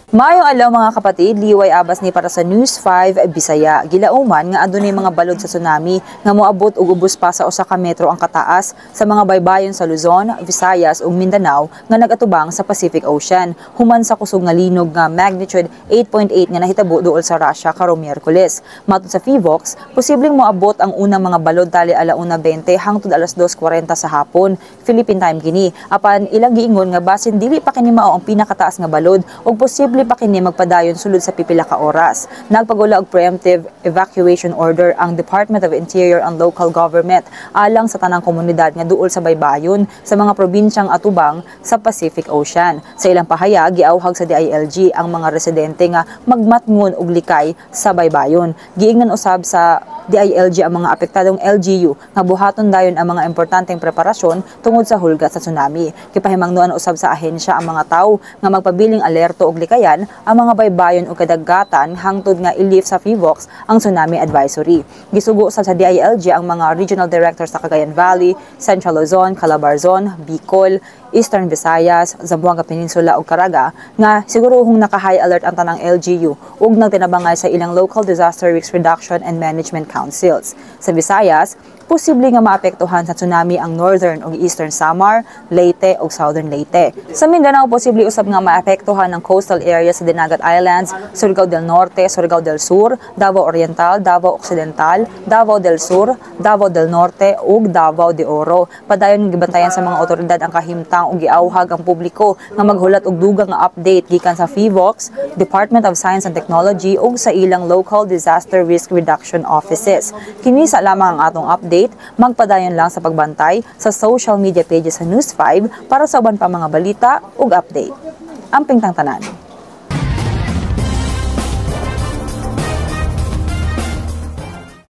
Maayong adlaw mga kapatid, liway abas ni para sa News 5 Bisaya. Gilauman nga adunay mga balod sa tsunami nga moabot og ubos pa sa usa ka metro ang kataas sa mga baybayon sa Luzon, Visayas ug Mindanao nga nagatubang sa Pacific Ocean. Human sa kusog nga linog nga magnitude 8.8 nga nahitabo duol sa Russia karong Miyerkules. Matod sa PHIVOLCS, posibleng moabot ang unang mga balod tali ala 1:20 hangtod alas 2:40 sa hapon, Philippine time kini. Apan ilang giingon nga basin dili pa kini mao ang pinakataas nga balod ug posible pa kini magpadayon sulod sa pipila ka oras. Nagpagula og preemptive evacuation order ang Department of Interior and Local Government alang sa tanang komunidad nga duol sa baybayon sa mga probinsyang atubang sa Pacific Ocean. Sa ilang pahayag, giauhag sa DILG ang mga residente nga magmatngon og likay sa baybayon. Giingnan usab sa DILG ang mga apektadong LGU nga buhaton dayon ang mga importanteng preparasyon tungod sa hulga sa tsunami. Kipahimangnuan usab sa ahensya ang mga tawo nga magpabiling alerto og likayan ang mga baybayon o kadagatan hangtod nga i-lift sa PHIVOLCS ang tsunami advisory. Gisugo sa DILG ang mga regional directors sa Cagayan Valley, Central Luzon, Calabarzon, Bicol, Eastern Visayas, Zamboanga Peninsula ug Caraga nga siguruhong naka-high alert ang tanang LGU ug nagtinabangay sa ilang local disaster risk reduction and management councils. Sa Visayas, posible nga maapektuhan sa tsunami ang Northern ug Eastern Samar, Leyte ug Southern Leyte. Sa Mindanao, posible usab nga maapektuhan ang coastal area sa Dinagat Islands, Surigao del Norte, Surigao del Sur, Davao Oriental, Davao Occidental, Davao del Sur, Davao del Norte ug Davao de Oro. Padayon gibantayan sa mga otoridad ang kahimtang ug giauhag ang publiko nga maghulat og dugang nga update gikan sa PHIVOLCS, Department of Science and Technology ug sa ilang local disaster risk reduction offices. Kini sa lamang ang atong update. Magpadayon lang sa pagbantay sa social media pages sa News 5 para sa uban pa mga balita ug update. Amping tang tanan.